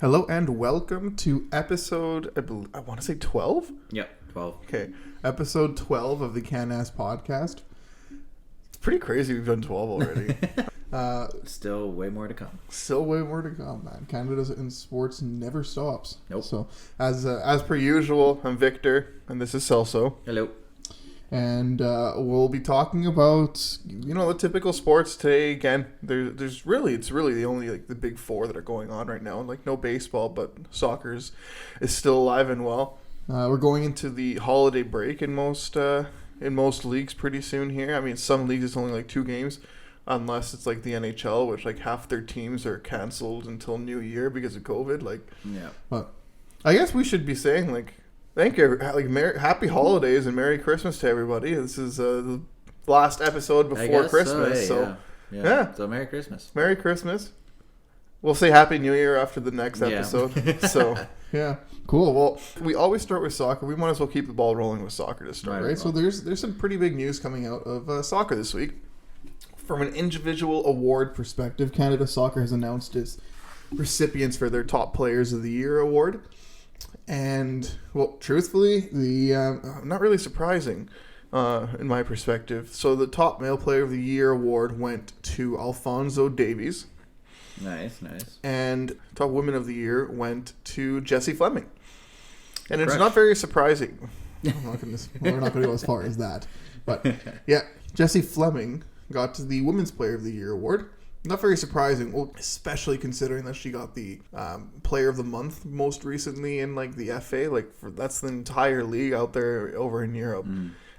Hello and welcome to episode, I want to say 12? Yep, 12. Okay, episode 12 of the Can-Ass podcast. It's pretty crazy we've done 12 already. Still way more to come. Still way more to come, man. Canada in sports never stops. Nope. So, as per usual, I'm Victor, and this is Celso. Hello. And we'll be talking about, the typical sports today. Again, it's really the only the big four that are going on right now. Like no baseball, but soccer is still alive and well. We're going into the holiday break in most leagues pretty soon here. I mean, some leagues it's only like 2 games, unless it's like the NHL, which like half their teams are canceled until New Year because of COVID. Yeah. But I guess we should be saying thank you. Happy holidays and Merry Christmas to everybody. This is the last episode before Christmas. Yeah. So Merry Christmas. Merry Christmas. We'll say Happy New Year after the next episode. So, yeah. Cool. Well, we always start with soccer. We might as well keep the ball rolling with soccer to start, right? So there's some pretty big news coming out of soccer this week. From an individual award perspective, Canada Soccer has announced its recipients for their Top Players of the Year award. And, well, truthfully, not really surprising in my perspective. So the top male player of the year award went to Alphonso Davies. Nice. And top women of the year went to Jessie Fleming. And it's not very surprising. We're not going to go as far as that. But, yeah, Jessie Fleming got to the Women's Player of the Year award. Not very surprising, well, especially considering that she got the Player of the Month most recently in the FA. That's the entire league out there over in Europe.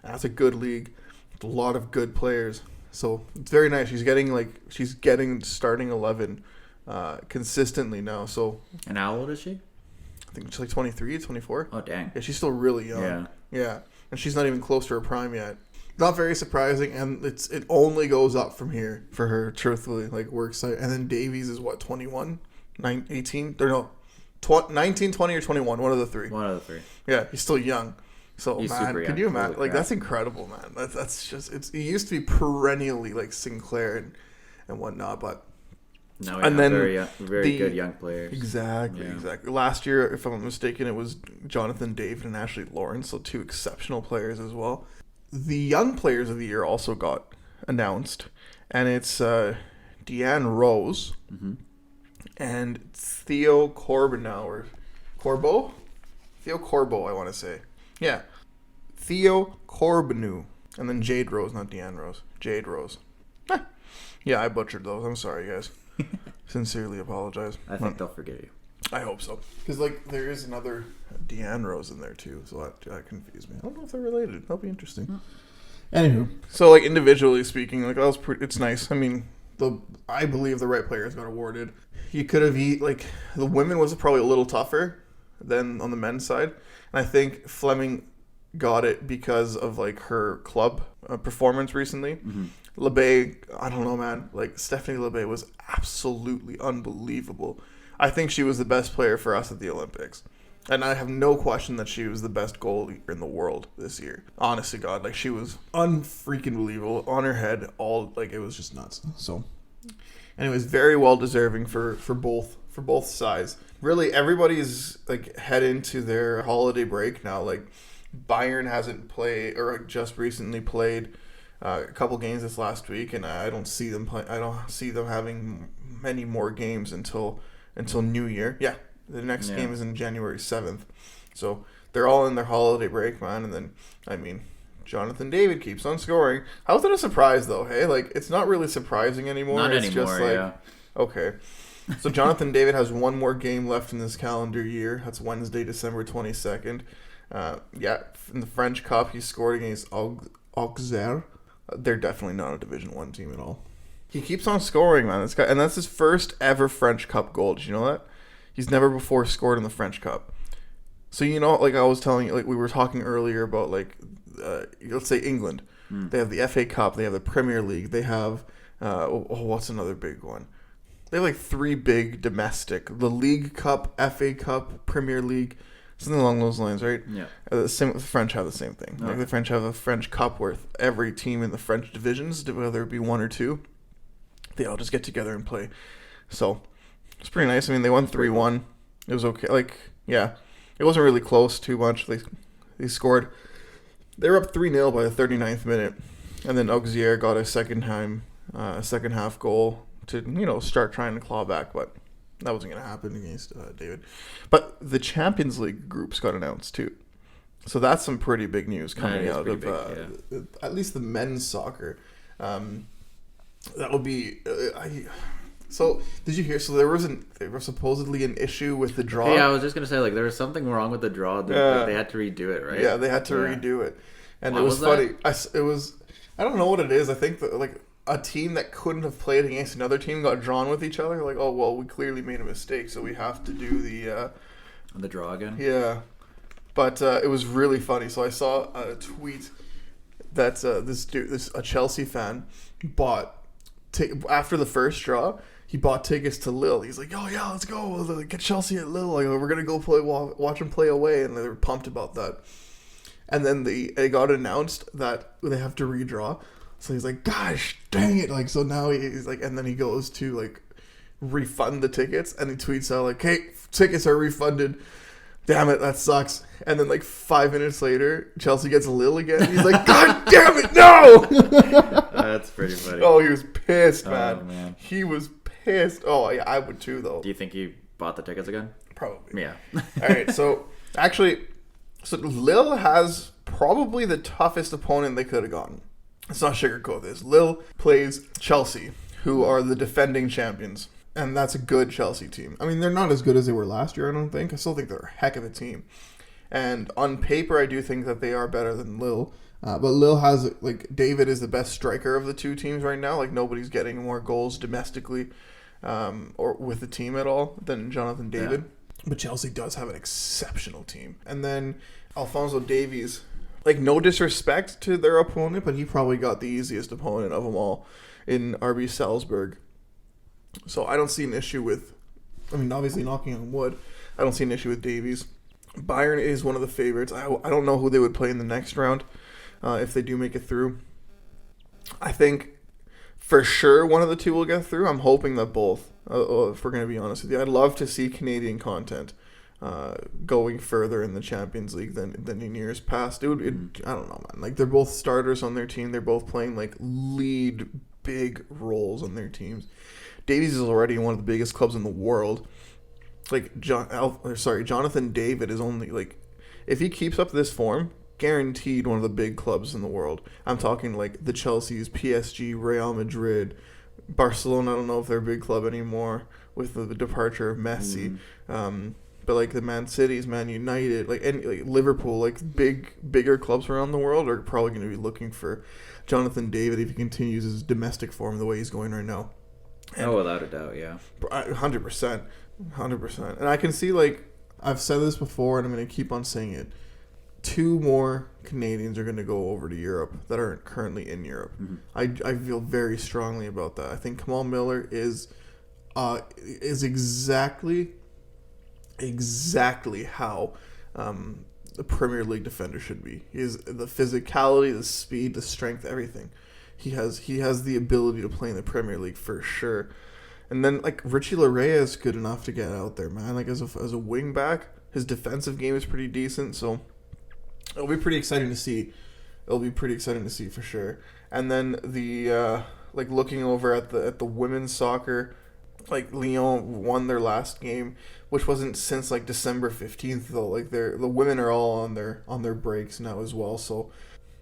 That's a good league with a lot of good players. So it's very nice. She's getting starting 11 consistently now. So. And how old is she? I think she's 23, 24. Oh, dang. Yeah, she's still really young. Yeah. And she's not even close to her prime yet. Not very surprising, and it only goes up from here for her, truthfully. We're excited. And then Davies is, 21? 18? Or no, 19, 20, or 21. One of the three. One of the three. Yeah, he's still young. So, he's man, can you imagine? That's incredible, man. That's just, it used to be perennially, Sinclair and whatnot, but... No, and then very good young players. Exactly. Last year, if I'm not mistaken, it was Jonathan David and Ashley Lawrence, so 2 exceptional players as well. The Young Players of the Year also got announced, and it's Deanne Rose and Theo Corbeau, Theo Corbeau, I want to say. Yeah, Theo Corbeau, and then Jade Rose, not Deanne Rose, Jade Rose. Yeah, I butchered those. I'm sorry, guys. Sincerely apologize. I think they'll forgive you. I hope so. Because, there is another Deanne Rose in there, too. So that confused me. I don't know if they're related. That'll be interesting. Anywho. So, individually speaking, that was it's nice. I mean, I believe the right players got awarded. You could have the women was probably a little tougher than on the men's side. And I think Fleming got it because of, her club performance recently. LeBay, I don't know, man. Stephanie LeBay was absolutely unbelievable. I think she was the best player for us at the Olympics. And I have no question that she was the best goalie in the world this year. Honestly, God, she was unfreaking believable on her head. It was just nuts. So, anyways, very well deserving for both sides. Really, everybody's head into their holiday break now. Bayern hasn't played or just recently played a couple games this last week, and I don't see them having many more games until New Year. Yeah, the next game is in January 7th. So they're all in their holiday break, man. And then, Jonathan David keeps on scoring. How's that a surprise, though? Hey, it's not really surprising anymore. Not it's anymore, just okay. So Jonathan David has one more game left in this calendar year. That's Wednesday, December 22nd. In the French Cup, he scored against Auxerre. They're definitely not a Division 1 team at all. He keeps on scoring, man. This guy, and that's his first ever French Cup goal. Did you know that? He's never before scored in the French Cup. So, I was telling you, we were talking earlier about, let's say England. They have the FA Cup. They have the Premier League. They have, what's another big one? They have, 3 big domestic. The League Cup, FA Cup, Premier League. Something along those lines, right? Yeah. The French have the same thing. Okay. The French have a French Cup where every team in the French divisions, whether it be 1 or 2, they all just get together and play. So, it's pretty nice. I mean, they won 3-1. It was okay. Like, yeah, it wasn't really close too much. They scored. They were up 3-0 by the 39th minute, and then Auxier got a second half goal to start trying to claw back, but that wasn't going to happen against David. But the Champions League groups got announced too, so that's some pretty big news coming out of at least the men's soccer. That would be. So did you hear? So there was supposedly an issue with the draw. Yeah, I was just gonna say there was something wrong with the draw. They had to redo it, right? Yeah, they had to redo it, and it was funny. I don't know what it is. I think that a team that couldn't have played against another team got drawn with each other. Like, oh well, we clearly made a mistake, so we have to do the draw again. Yeah, but it was really funny. So I saw a tweet that a Chelsea fan bought after the first draw. He bought tickets to Lille. He's like, "Oh yeah, let's go. Get Chelsea at Lille. Like, we're gonna go watch them play away," and they were pumped about that. And then it got announced that they have to redraw. So he's like, "Gosh, dang it!" Like, so now he's like, and then he goes to refund the tickets, and he tweets out like, "Hey, tickets are refunded. Damn it, that sucks." And then 5 minutes later, Chelsea gets Lille again. He's like, "God damn it, no!" That's pretty funny. Oh, he was pissed, man. Oh, man. He was pissed. Oh, yeah, I would too, though. Do you think he bought the tickets again? Probably. Yeah. All right, so Lille has probably the toughest opponent they could have gotten. Let's not sugarcoat this. Lille plays Chelsea, who are the defending champions. And that's a good Chelsea team. I mean, they're not as good as they were last year, I don't think. I still think they're a heck of a team. And on paper, I do think that they are better than Lille. But Lille has, David is the best striker of the two teams right now. Nobody's getting more goals domestically or with the team at all than Jonathan David. Yeah. But Chelsea does have an exceptional team. And then Alphonso Davies, no disrespect to their opponent, but he probably got the easiest opponent of them all in RB Salzburg. So I don't see an issue with, obviously knocking on wood, I don't see an issue with Davies. Bayern is one of the favorites. I don't know who they would play in the next round if they do make it through. I think for sure one of the two will get through. I'm hoping that both, if we're going to be honest with you. I'd love to see Canadian content going further in the Champions League than in years past. I don't know, man. They're both starters on their team. They're both playing lead big roles on their teams. Davies is already one of the biggest clubs in the world. Jonathan David is only if he keeps up this form, guaranteed one of the big clubs in the world. I'm talking the Chelsea's, PSG, Real Madrid, Barcelona. I don't know if they're a big club anymore with the departure of Messi. But the Man Cities, Man United, Liverpool, bigger clubs around the world are probably going to be looking for Jonathan David if he continues his domestic form the way he's going right now. Without a doubt, yeah. 100%. And I can see, I've said this before, and I'm going to keep on saying it. 2 more Canadians are going to go over to Europe that aren't currently in Europe. Mm-hmm. I feel very strongly about that. I think Kamal Miller is exactly how the Premier League defender should be. He has the physicality, the speed, the strength, everything. He has the ability to play in the Premier League for sure. And then Richie Larea is good enough to get out there, man. As a wing back, his defensive game is pretty decent, so it'll be pretty exciting to see. For sure. And then the looking over at the women's soccer, Lyon won their last game, which wasn't since December 15th though. The women are all on their breaks now as well, so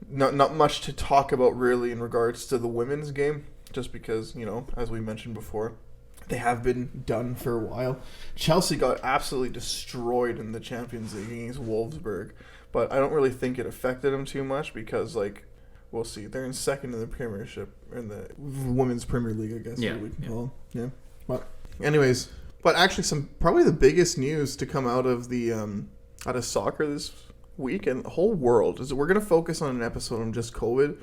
not much to talk about really in regards to the women's game, just because, as we mentioned before, they have been done for a while. Chelsea got absolutely destroyed in the Champions League against Wolfsburg, but I don't really think it affected them too much because, we'll see. They're in second in the Premiership, in the Women's Premier League, I guess. Yeah. We can call them. Yeah. But anyways, actually probably the biggest news to come out of out of soccer this week and the whole world is that we're going to focus on an episode on just COVID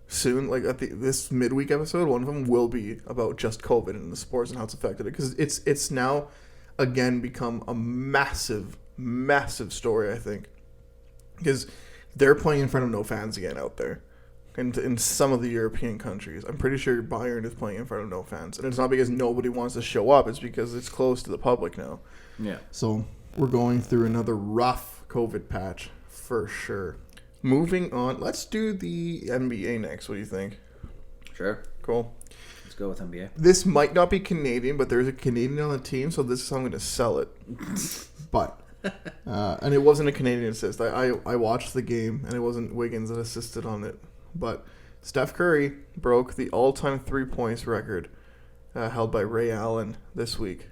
soon. At this midweek episode, one of them will be about just COVID and the sports and how it's affected it, because it's now again become a massive story, I think, because they're playing in front of no fans again out there. in some of the European countries. I'm pretty sure Bayern is playing in front of no fans. And it's not because nobody wants to show up. It's because it's closed to the public now. Yeah. So we're going through another rough COVID patch for sure. Moving on. Let's do the NBA next. What do you think? Sure. Cool. Let's go with NBA. This might not be Canadian, but there's a Canadian on the team, so this is how I'm going to sell it. But... and it wasn't a Canadian assist. I watched the game, and it wasn't Wiggins that assisted on it. But Steph Curry broke the all-time 3-point record held by Ray Allen this week.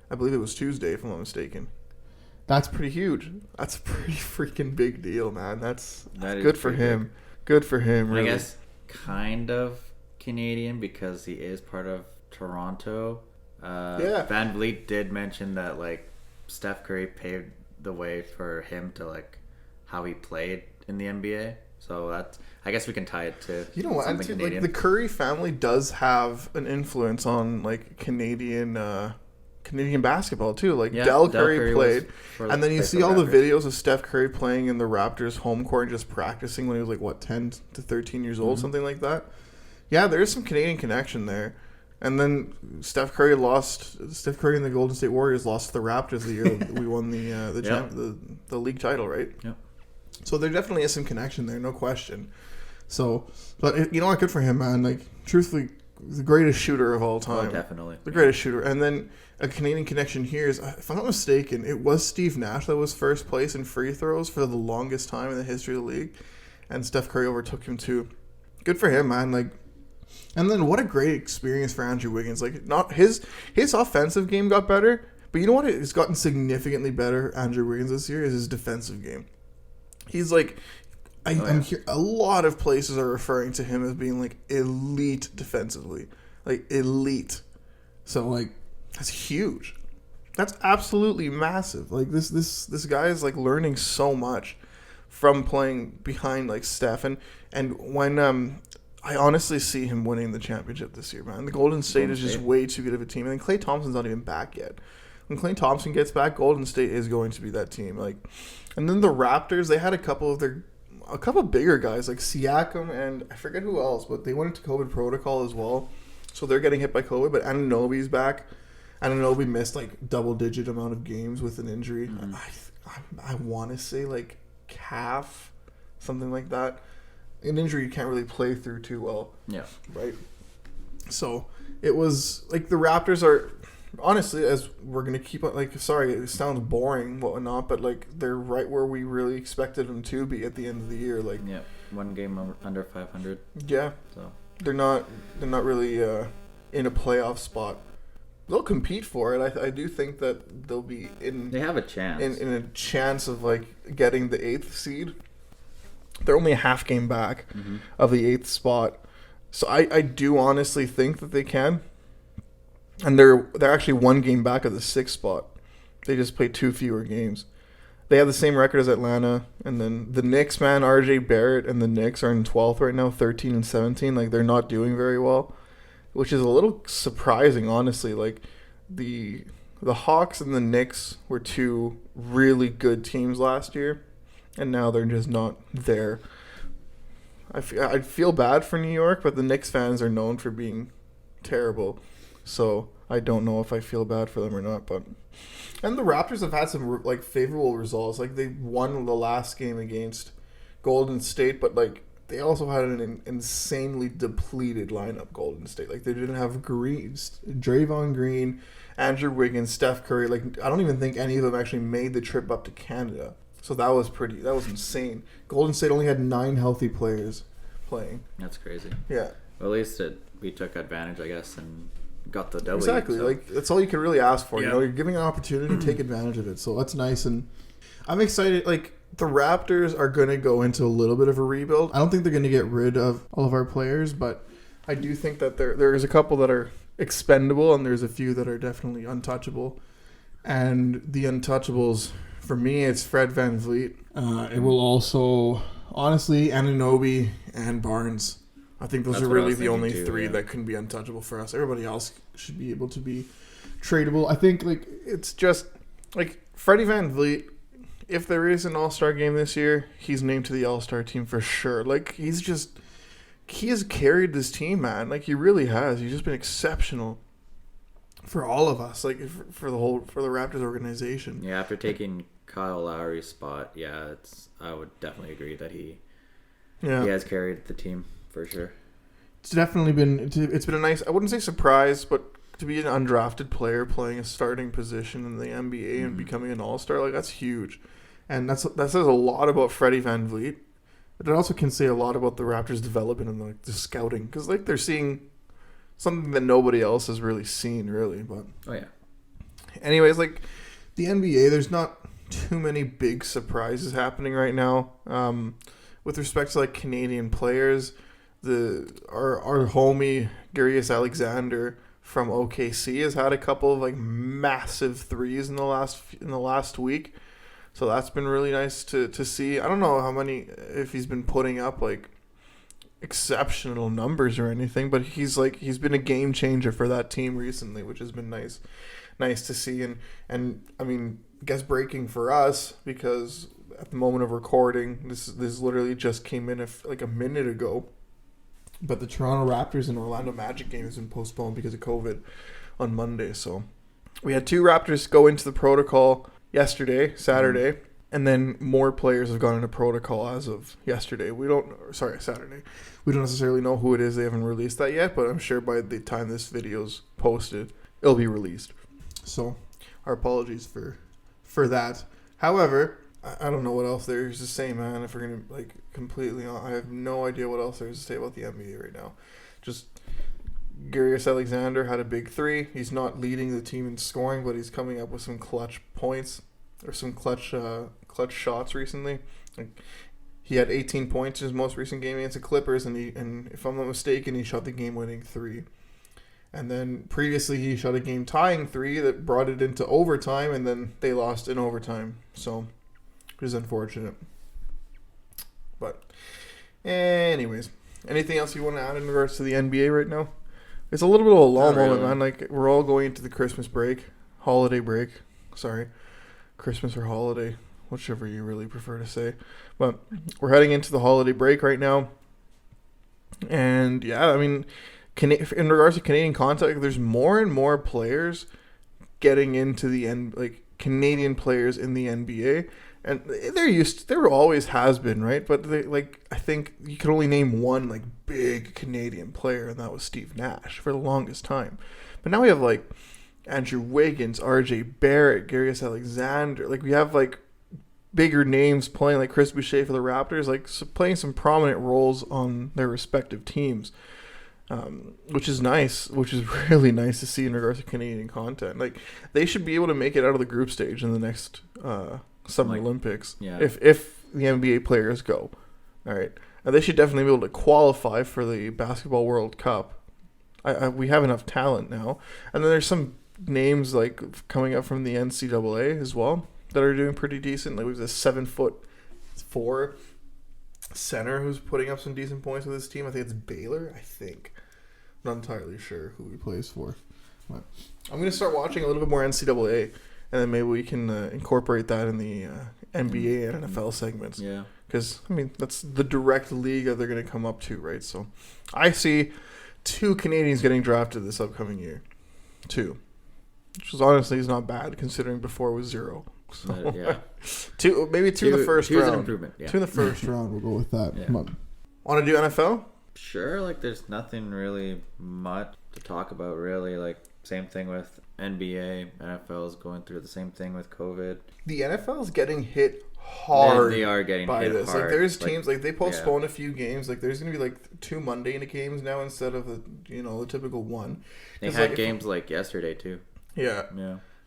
I believe it was Tuesday, if I'm not mistaken. That's pretty huge. That's a pretty freaking big deal, man. That's good for him. Big. Good for him, really. I guess kind of Canadian because he is part of Toronto. Yeah. Van Vliet did mention that, like, Steph Curry paved the way for him to like how he played in the NBA. So that's, I guess we can tie it to something Canadian. Like the Curry family does have an influence on like Canadian basketball too. Like Del Curry played, and then you see all the videos of Steph Curry playing in the Raptors home court and just practicing when he was like 10 to 13 years old, something like that. Yeah, there is some Canadian connection there. And then Steph Curry and the Golden State Warriors lost to the Raptors the year we won the league title, right? Yep. So there definitely is some connection there, no question. So, but you know what? Good for him, man. Like, truthfully, the greatest shooter of all time. Oh, definitely. The greatest shooter. And then a Canadian connection here is, if I'm not mistaken, it was Steve Nash that was first place in free throws for the longest time in the history of the league. And Steph Curry overtook him too. Good for him, man. Like, and then what a great experience for Andrew Wiggins. Like, not his offensive game got better, but you know what has gotten significantly better, Andrew Wiggins, this year, is his defensive game. He's like, I'm here. A lot of places are referring to him as being like elite defensively, like elite. So like, that's huge. That's absolutely massive. Like this guy is like learning so much from playing behind like Steph, and when I honestly see him winning the championship this year, man. The Golden State is just way too good of a team. And Klay Thompson's not even back yet. When Klay Thompson gets back, Golden State is going to be that team. Like, and then the Raptors, they had a couple bigger guys like Siakam and I forget who else, but they went into COVID protocol as well. So they're getting hit by COVID, but Anunoby's back. Anunoby missed like double-digit amount of games with an injury. Mm-hmm. I want to say like calf, something like that. An injury you can't really play through too well. Yeah. Right? So, it was, like, the Raptors are, honestly, as we're going to keep on, like, sorry, it sounds boring, whatnot, but, like, they're right where we really expected them to be at the end of the year. Like, yeah, one game under 500. Yeah. So they're not really in a playoff spot. They'll compete for it. I do think that they'll be in... They have a chance. In a chance of, like, getting the 8th seed. They're only a half game back of the 8th spot. So I do honestly think that they can. And they're actually one game back of the 6th spot. They just played 2 fewer games. They have the same record as Atlanta. And then the Knicks, man, RJ Barrett and the Knicks are in 12th right now, 13 and 17. Like, they're not doing very well, which is a little surprising, honestly. Like, the Hawks and the Knicks were 2 really good teams last year. And now they're just not there. I feel bad for New York, but the Knicks fans are known for being terrible. So I don't know if I feel bad for them or not. And the Raptors have had some like favorable results. Like they won the last game against Golden State, but like they also had an insanely depleted lineup. Golden State, like they didn't have Draymond Green, Andrew Wiggins, Steph Curry. Like I don't even think any of them actually made the trip up to Canada. So that was insane. Golden State only had 9 healthy players playing. That's crazy. Yeah. Well, at least we took advantage, I guess, and got the W. Exactly. So. Like that's all you can really ask for. Yeah. You know, you're giving an opportunity to take advantage of it. So that's nice, and I'm excited. Like the Raptors are going to go into a little bit of a rebuild. I don't think they're going to get rid of all of our players, but I do think that there's a couple that are expendable, and there's a few that are definitely untouchable. And the untouchables. For me, it's Fred VanVleet. It will also, honestly, Anunoby and Barnes. I think those are really the only 3 that can be untouchable for us. Everybody else should be able to be tradable. I think like it's just like Freddie VanVleet. If there is an All-Star game this year, he's named to the All-Star team for sure. Like he's just he has carried this team, man. Like, he really has. He's just been exceptional for all of us, like for the Raptors organization. Yeah, after taking Kyle Lowry's spot, I would definitely agree that he has carried the team for sure. It's definitely been a nice, I wouldn't say surprise, but to be an undrafted player playing a starting position in the NBA and becoming an all-star, like, that's huge. And that says a lot about Freddie VanVleet. But it also can say a lot about the Raptors' development and like the scouting, because like they're seeing something that nobody else has really seen, really. But anyways, like the NBA, there's not too many big surprises happening right now. With respect to like Canadian players, our homie Gurius Alexander from OKC has had a couple of like massive threes in the last week. So that's been really nice to see. I don't know if he's been putting up like exceptional numbers or anything, but he's been a game changer for that team recently, which has been nice to see. And I mean, I guess breaking for us, because at the moment of recording, this literally just came in like a minute ago. But the Toronto Raptors and Orlando Magic game has been postponed because of COVID on Monday. So we had 2 Raptors go into the protocol yesterday, Saturday, and then more players have gone into protocol as of yesterday. Saturday. We don't necessarily know who it is. They haven't released that yet, but I'm sure by the time this video's posted, it'll be released. So our apologies for that. However, I don't know what else there's to say, man. If we're going to like completely, I have no idea what else there's to say about the NBA right now. Just Gurius Alexander had a big 3. He's not leading the team in scoring, but he's coming up with some clutch points or some clutch shots recently. Like, he had 18 points in his most recent game against the Clippers, and if I'm not mistaken, he shot the game-winning 3. And then previously he shot a game-tying 3 that brought it into overtime, and then they lost in overtime. So it was unfortunate. But anyways, anything else you want to add in regards to the NBA right now? It's a little bit of a lull moment, man. Like, we're all going into the Christmas holiday break. Sorry. Christmas or holiday, whichever you really prefer to say. But we're heading into the holiday break right now. And, yeah, I mean, in regards to Canadian content, there's more and more players getting into Canadian players in the NBA. And there always has been, right? But I think you could only name one like big Canadian player, and that was Steve Nash for the longest time. But now we have like Andrew Wiggins, RJ Barrett, Gurius Alexander. Like, we have like bigger names playing, like Chris Boucher for the Raptors, like playing some prominent roles on their respective teams, which is nice, which is really nice to see in regards to Canadian content. Like, they should be able to make it out of the group stage in the next Summer Olympics, if the NBA players go. All right, and they should definitely be able to qualify for the Basketball World Cup. We have enough talent now, and then there's some names like coming up from the NCAA as well that are doing pretty decent. Like, we have this 7'4" center who's putting up some decent points with his team. I think it's Baylor. I'm not entirely sure who he plays for. But I'm gonna start watching a little bit more NCAA. And then maybe we can incorporate that in the NBA and NFL segments. Yeah. Because, I mean, that's the direct league that they're going to come up to, right? So I see 2 Canadians getting drafted this upcoming year. 2. Which is honestly is not bad, considering before it was 0. So, maybe 2 in the first round. An improvement. Yeah. 2 in the first round. We'll go with that. Yeah. Want to do NFL? Sure. Like, there's nothing really much to talk about, really. Like, same thing with NBA. NFL is going through the same thing with COVID. The NFL is getting hit hard. They are getting hit this. hard. Like, there's teams like they postponed a few games. Like, there's gonna be like 2 Monday night games now instead of the typical one. They had games like yesterday too. Yeah.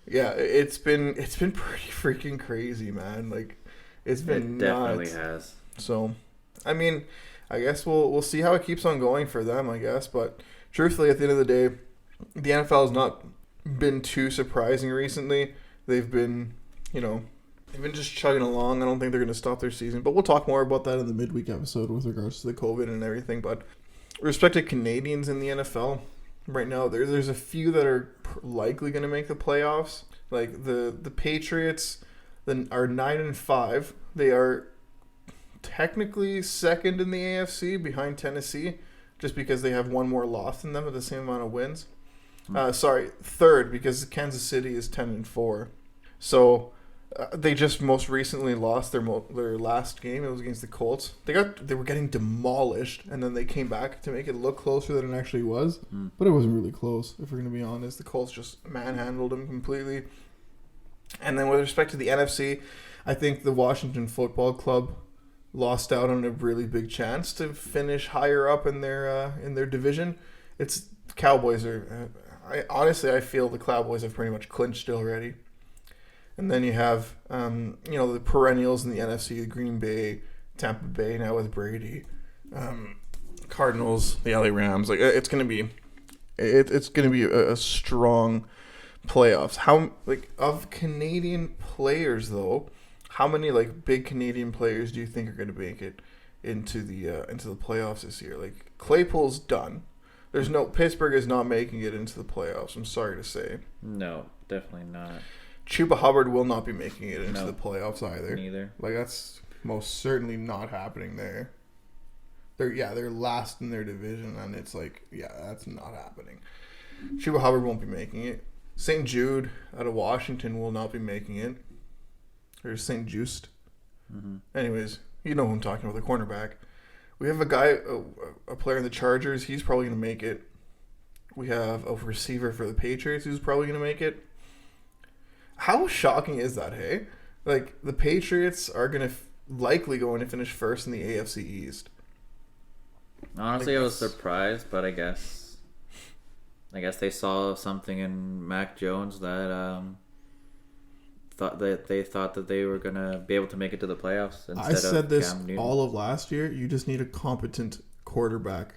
It's been pretty freaking crazy, man. Like, it's been definitely nuts. Has. So, I mean, I guess we'll see how it keeps on going for them. I guess, but truthfully, at the end of the day, the NFL has not been too surprising recently. They've been just chugging along. I don't think they're going to stop their season, but we'll talk more about that in the midweek episode with regards to the COVID and everything. But with respect to Canadians in the NFL right now, there's a few that are likely going to make the playoffs. Like the Patriots are 9-5. They are technically second in the AFC behind Tennessee, just because they have one more loss than them at the same amount of wins. Third, because Kansas City is 10-4. So they just most recently lost their last game. It was against the Colts. They were getting demolished, and then they came back to make it look closer than it actually was. But it wasn't really close, if we're going to be honest. The Colts just manhandled them completely. And then with respect to the NFC, I think the Washington Football Club lost out on a really big chance to finish higher up in their division. It's Cowboys are. I feel the Cowboys have pretty much clinched already. And then you have, the perennials in the NFC, the Green Bay, Tampa Bay now with Brady, Cardinals, the LA Rams. Like it's gonna be a strong playoffs. How of Canadian players though? How many big Canadian players do you think are going to make it into the playoffs this year? Like Claypool's done. There's no Pittsburgh is not making it into the playoffs. I'm sorry to say. No, definitely not. Chuba Hubbard will not be making it into the playoffs either. Neither. That's most certainly not happening there. They're last in their division, and it's that's not happening. Chuba Hubbard won't be making it. St. Jude out of Washington will not be making it. Or St. Just. Mm-hmm. Anyways, you know who I'm talking about, the cornerback. We have a guy, a player in the Chargers. He's probably going to make it. We have a receiver for the Patriots who's probably going to make it. How shocking is that, hey? The Patriots are going to likely going to finish first in the AFC East. Honestly, I was surprised, but I guess they saw something in Mac Jones that thought that they were gonna be able to make it to the playoffs. I said this all of last year. You just need a competent quarterback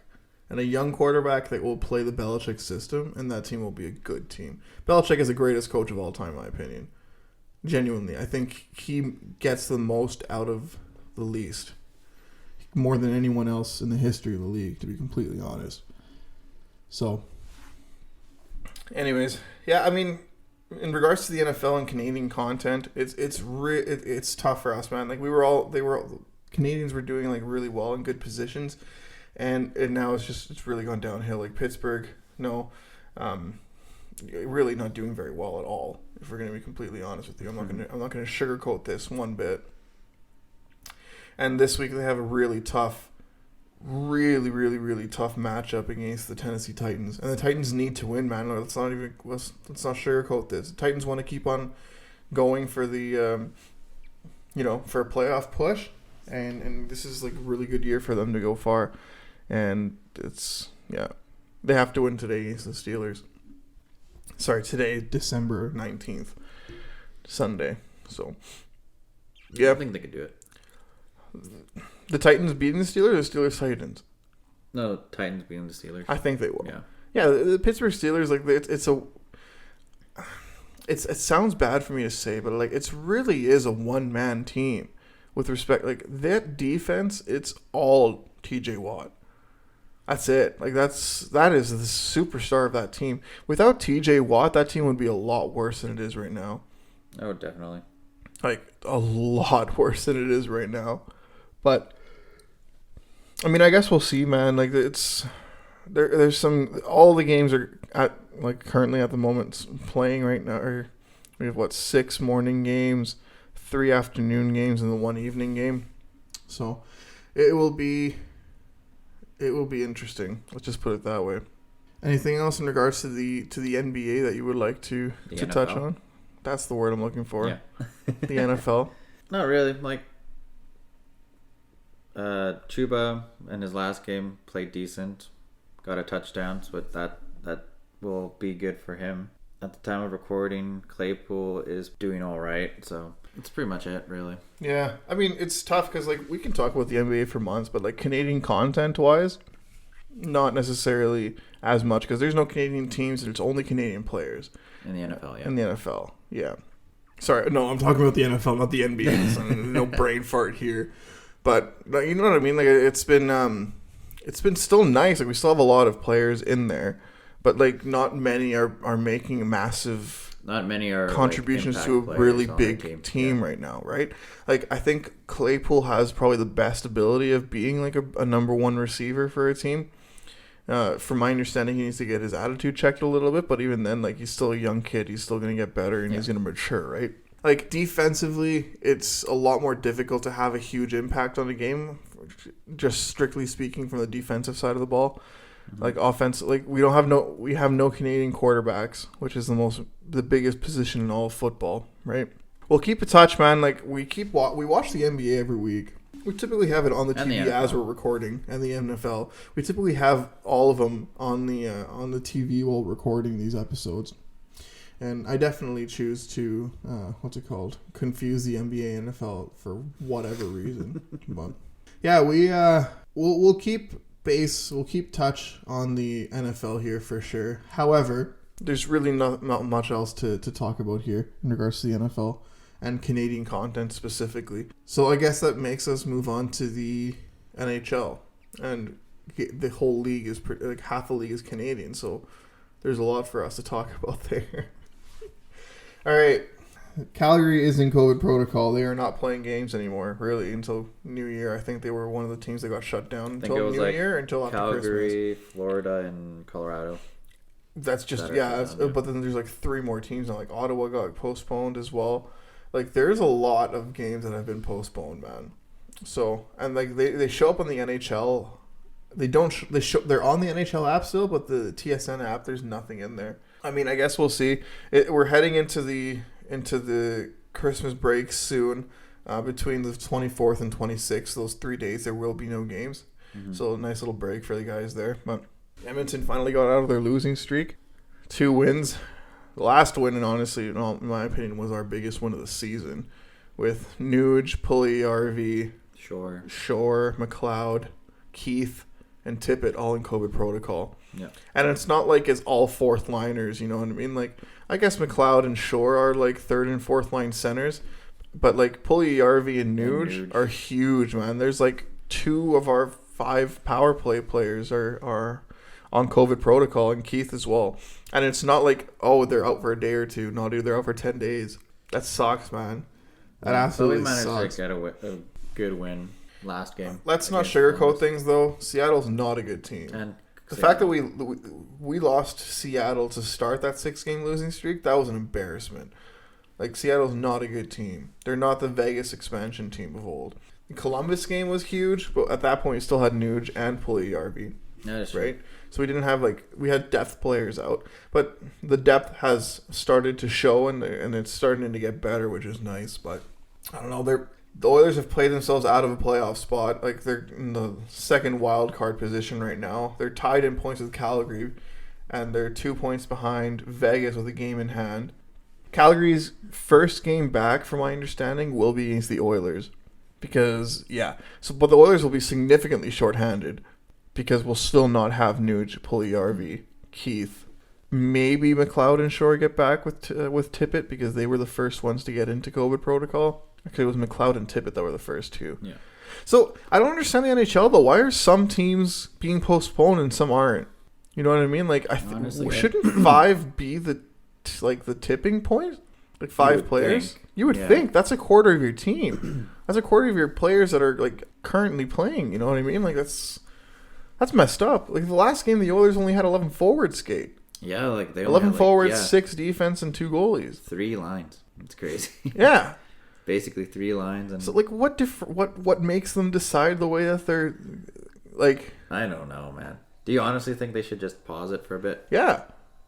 and a young quarterback that will play the Belichick system, and that team will be a good team. Belichick is the greatest coach of all time, in my opinion. Genuinely, I think he gets the most out of the least, more than anyone else in the history of the league, to be completely honest. So, anyways, yeah, I mean, in regards to the NFL and Canadian content, it's tough for us, man. Canadians were doing really well in good positions, and now it's really gone downhill. Like Pittsburgh, really not doing very well at all. If we're going to be completely honest with you, I'm not going to sugarcoat this one bit. And this week they have a really tough matchup against the Tennessee Titans, and the Titans need to win, man. Let's not sugarcoat this. The Titans want to keep on going for the for a playoff push, and this is a really good year for them to go far, and they have to win today against the Steelers. Sorry, today, December 19th, Sunday. So yeah, I think they could do it. The Titans beating the Steelers, or the Steelers Titans? No, Titans beating the Steelers. I think they will. Yeah. The Pittsburgh Steelers, it sounds bad for me to say, but it really is a one-man team with respect. That defense, it's all TJ Watt. That's it. That is the superstar of that team. Without TJ Watt, that team would be a lot worse than it is right now. Oh, definitely. A lot worse than it is right now. But I mean, I guess we'll see, man. There's all the games are currently at the moment playing right now. Or we have 6 morning games, 3 afternoon games, and the 1 evening game. So it will be interesting. Let's just put it that way. Anything else in regards to the NBA that you would like to touch on? That's the word I'm looking for. Yeah. The NFL. Not really. Chuba in his last game played decent, got a touchdown, so that will be good for him. At the time of recording, Claypool is doing all right, so it's pretty much it, really. Yeah, I mean, it's tough because we can talk about the NBA for months, but Canadian content wise, not necessarily as much because there's no Canadian teams and it's only Canadian players in the NFL. Yeah. In the NFL, yeah. Sorry, no, I'm talking about the NFL, not the NBA. So no brain fart here, but you know what I mean. It's been still nice. We still have a lot of players in there, but not many are making massive. Not many are contributions to a really big team right now, right? I think Claypool has probably the best ability of being a number one receiver for a team, From my understanding, he needs to get his attitude checked a little bit, but even then, like, he's still a young kid. He's still going to get better, and he's going to mature, right? Like, defensively, it's a lot more difficult to have a huge impact on the game, just strictly speaking from the defensive side of the ball. Like, offense, like, we have no Canadian quarterbacks, which is the biggest position in all of football, right? We'll keep a touch, man. Like, we watch the NBA every week. We typically have it on the TV as we're recording, and the NFL. We typically have all of them on the TV while recording these episodes. And I definitely choose to confuse the NBA and NFL for whatever reason. But yeah, we'll keep touch on the NFL here for sure. However, there's really not much else to talk about here in regards to the NFL and Canadian content specifically. So I guess that makes us move on to the NHL, and the whole league is like half the league is Canadian, so there's a lot for us to talk about there. All right, Calgary is in COVID protocol. They are not playing games anymore, really, until New Year. I think they were one of the teams that got shut down until New Year, until after Calgary, Christmas. Florida, and Colorado. That's just but then there's like 3 more teams now. Like Ottawa got postponed as well. Like, there's a lot of games that have been postponed, man. So, and like they show up on the NHL. They're on the NHL app still, but the TSN app, there's nothing in there. I mean, I guess we'll see. We're heading into the Christmas break soon. Between the 24th and 26th, those 3 days, there will be no games. Mm-hmm. So a nice little break for the guys there. But Edmonton finally got out of their losing streak. 2 wins. The last win, and honestly, in my opinion, was our biggest win of the season, with Nuge, Pulley, RV, Shore, McLeod, Keith, and Tippett all in COVID protocol. Yeah. And it's not like it's all fourth liners, you know what I mean? Like, I guess McLeod and Shore are like third and fourth line centers, but like Pulley, RV, and Nuge are huge, man. There's like 2 of our 5 power play players are on COVID protocol, and Keith as well. And it's not like, oh, they're out for a day or 2. No, dude, they're out for 10 days. That sucks, man. That absolutely sucks. So we managed to get a good win last game. Let's not sugarcoat things, though. Seattle's not a good team. And the fact that we lost Seattle to start that 6-game losing streak, that was an embarrassment. Like, Seattle's not a good team. They're not the Vegas expansion team of old. The Columbus game was huge, but at that point, you still had Nuge and Pulley RV. Right? True. So we didn't have, we had depth players out. But the depth has started to show, and it's starting to get better, which is nice. But, I don't know, the Oilers have played themselves out of a playoff spot. Like, they're in the second wild card position right now. They're tied in points with Calgary, and they're 2 points behind Vegas with a game in hand. Calgary's first game back, from my understanding, will be against the Oilers. But the Oilers will be significantly shorthanded, because we'll still not have Nuge, Pulley, RV, Keith. Maybe McLeod and Shore get back with Tippett, because they were the first ones to get into COVID protocol. Actually, it was McLeod and Tippett that were the first 2. Yeah. So, I don't understand the NHL, though. Why are some teams being postponed and some aren't? You know what I mean? Like, shouldn't 5 be the tipping point? Like, 5 players? You would think. That's a quarter of your team. That's a quarter of your players that are, like, currently playing. You know what I mean? Like, that's messed up. Like, the last game, the Oilers only had 11 forwards skate. Yeah, like, they 11 forwards, 6 defense, and 2 goalies. 3 lines. It's crazy. Yeah. Basically 3 lines. And so, like, what makes them decide the way that they're, like... I don't know, man. Do you honestly think they should just pause it for a bit? Yeah.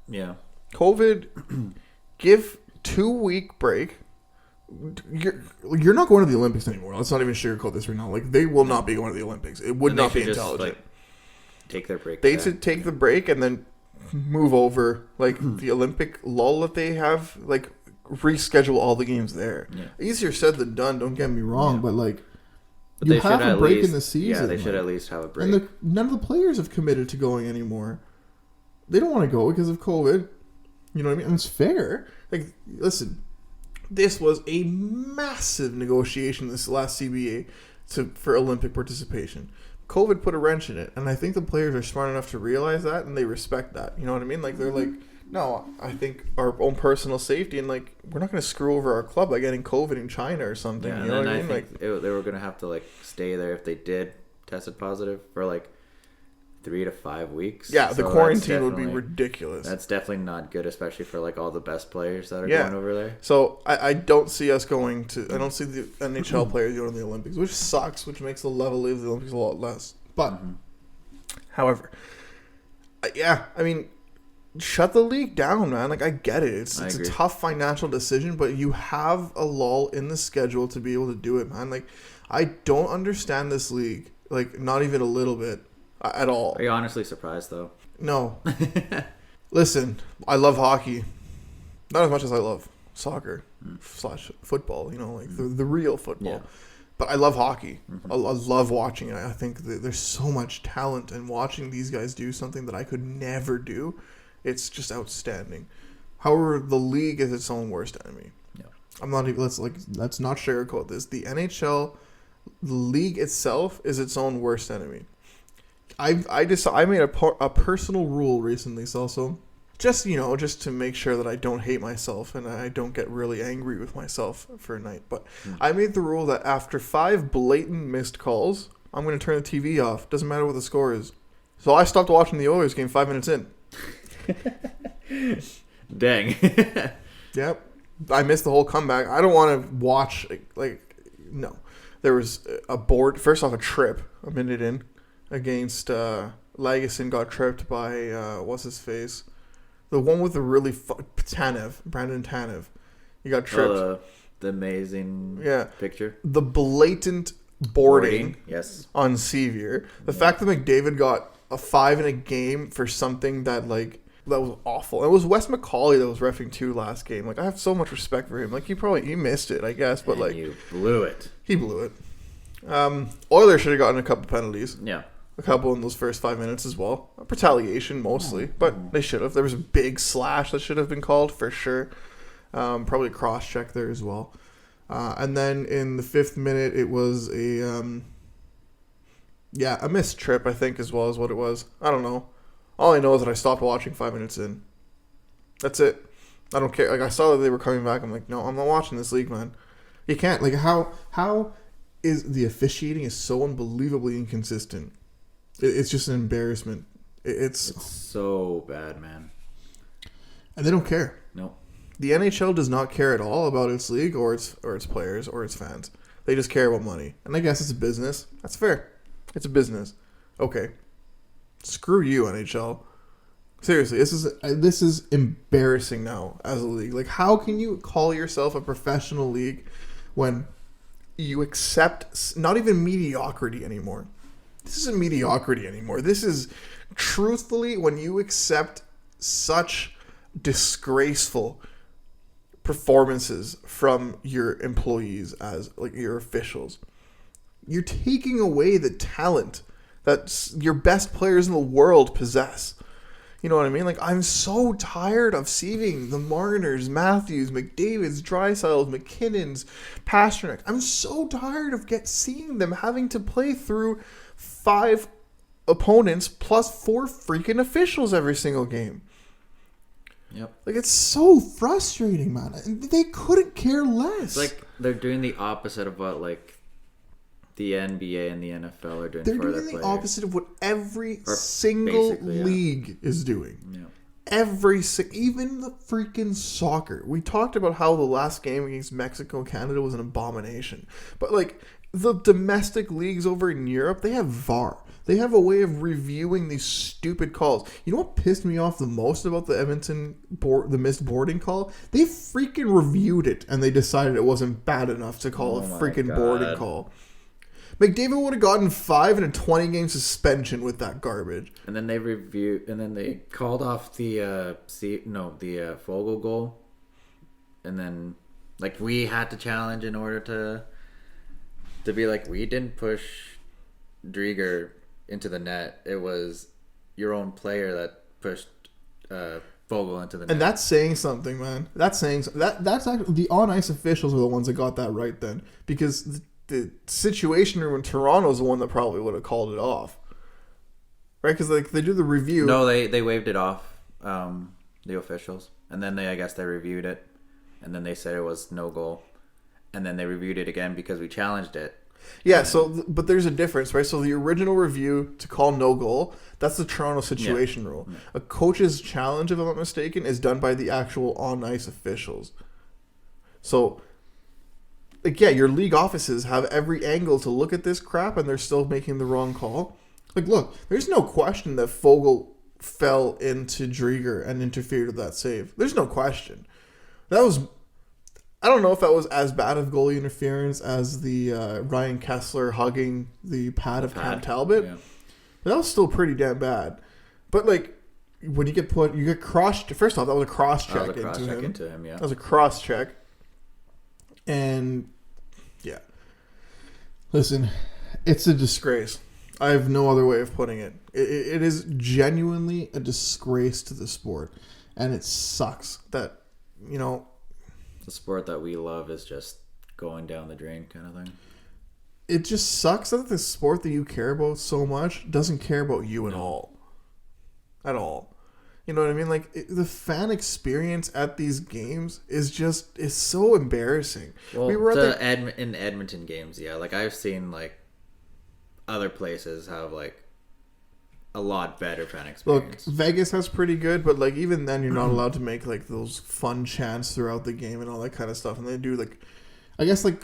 Yeah. COVID, give 2-week break. You're not going to the Olympics anymore. Let's not even sugarcoat this right now. Like, they will not be going to the Olympics. It would not be intelligent. Just, take their break. They should take the break and then move over, like, the Olympic lull that they have, like, reschedule all the games there. Yeah. Easier said than done, don't get me wrong, but you have a break in the season. Yeah, they should at least have a break. And none of the players have committed to going anymore. They don't want to go because of COVID. You know what I mean? And it's fair. Like, listen, this was a massive negotiation, this last CBA, for Olympic participation. COVID put a wrench in it, and I think the players are smart enough to realize that, and they respect that. You know what I mean? Like, they're like, no, I think our own personal safety, and, like, we're not going to screw over our club by getting COVID in China or something. Yeah, you know what I mean? Think they were going to have to, like, stay there if they did tested positive for, like, 3 to 5 weeks. Yeah, the quarantine would be ridiculous. That's definitely not good, especially for like all the best players that are going over there. So I don't see us going to. I don't see the NHL players going to the Olympics, which sucks, which makes the level of the Olympics a lot less. But, however, yeah, I mean, shut the league down, man. Like, I get it. It's a tough financial decision, but you have a lull in the schedule to be able to do it, man. Like, I don't understand this league, like, not even a little bit at all. Are you honestly surprised, though? No. Listen, I love hockey. Not as much as I love soccer / football, you know, like the real football. Yeah. But I love hockey. I love watching it. I think that there's so much talent, and watching these guys do something that I could never do, it's just outstanding. However, the league is its own worst enemy. Yeah. I'm not even. Let's not sugarcoat this. The NHL, the league itself, is its own worst enemy. I made a personal rule recently, Celso. Just to make sure that I don't hate myself and I don't get really angry with myself for a night. But I made the rule that after 5 blatant missed calls, I'm going to turn the TV off. Doesn't matter what the score is. So I stopped watching the Oilers game 5 minutes in. Dang. Yep. I missed the whole comeback. I don't want to watch, no. There was a trip a minute in against Lagesson got tripped by, what's his face? The one with the really Brandon Tanev. He got tripped. The amazing picture. The blatant boarding yes. on Sevier. The fact that McDavid got a 5 in a game for something that was awful. It was Wes McCauley that was reffing too last game. Like, I have so much respect for him. Like, he missed it, I guess, but you blew it. He blew it. Oilers should have gotten a couple penalties. Yeah. A couple in those first 5 minutes as well. Retaliation mostly, but they should have. There was a big slash that should have been called for sure. Probably a cross check there as well. And then in the 5th minute, it was a missed trip, I think, as well as what it was. I don't know. All I know is that I stopped watching 5 minutes in. That's it. I don't care. Like, I saw that they were coming back. I'm like, no, I'm not watching this league, man. You can't. Like, how is the officiating is so unbelievably inconsistent? It's just an embarrassment. It's so bad, man. And they don't care. No. The NHL does not care at all about its league or its players or its fans. They just care about money. And I guess it's a business. That's fair. It's a business. Okay. Screw you, NHL. Seriously, this is embarrassing now as a league. Like, how can you call yourself a professional league when you accept not even mediocrity anymore? This isn't mediocrity anymore. This is, truthfully, when you accept such disgraceful performances from your employees as, your officials, you're taking away the talent that your best players in the world possess. You know what I mean? Like, I'm so tired of seeing the Marners, Matthews, McDavids, Draisaitl's, McKinnon's, Pasternak. I'm so tired of seeing them having to play through 5 opponents plus 4 freaking officials every single game. Yep. Like, it's so frustrating, man. They couldn't care less. It's like they're doing the opposite of what, the NBA and the NFL are doing. They're for doing their the players. Opposite of what every single league is doing. Yeah. Even the freaking soccer. We talked about how the last game against Mexico and Canada was an abomination. But, the domestic leagues over in Europe, they have VAR. They have a way of reviewing these stupid calls. You know what pissed me off the most about the Edmonton the missed boarding call? They freaking reviewed it, and they decided it wasn't bad enough to call a freaking boarding call. McDavid would have gotten 5 and a 20-game suspension with that garbage. And then they called off the Fogle goal. And then, we had to challenge in order to be we didn't push Drieger into the net. It was your own player that pushed Fogle into the net. And that's saying something, man. That's actually the on-ice officials are the ones that got that right then. Because the situation room in Toronto is the one that probably would have called it off, right? Because they do the review. No, they waved it off, the officials, and then they reviewed it, and then they said it was no goal, and then they reviewed it again because we challenged it, Yeah, but there's a difference, right? So the original review to call no goal, that's the Toronto situation rule. Yeah. A coach's challenge, if I'm not mistaken, is done by the actual on-ice officials. So, like, yeah, your league offices have every angle to look at this crap, and they're still making the wrong call. Like, look, there's no question that Fogle fell into Drieger and interfered with that save. There's no question. That was... I don't know if that was as bad of goalie interference as the Ryan Kessler hugging the pad of Cam Talbot. Yeah. But that was still pretty damn bad. But, like, when you get crossed... First off, that was a cross-check into him. That was a cross-check. And, yeah. Listen, it's a disgrace. I have no other way of putting it. It is genuinely a disgrace to the sport. And it sucks that, you know... The sport that we love is just going down the drain kind of thing. It just sucks that the sport that you care about so much doesn't care about you at all. At all. You know what I mean? Like, the fan experience at these games is so embarrassing. Well, we were in Edmonton games, yeah. Like, I've seen, like, other places have, like, a lot better fan experience. Look, Vegas has pretty good, but like even then you're not allowed to make like those fun chants throughout the game and all that kind of stuff. And they do like, I guess like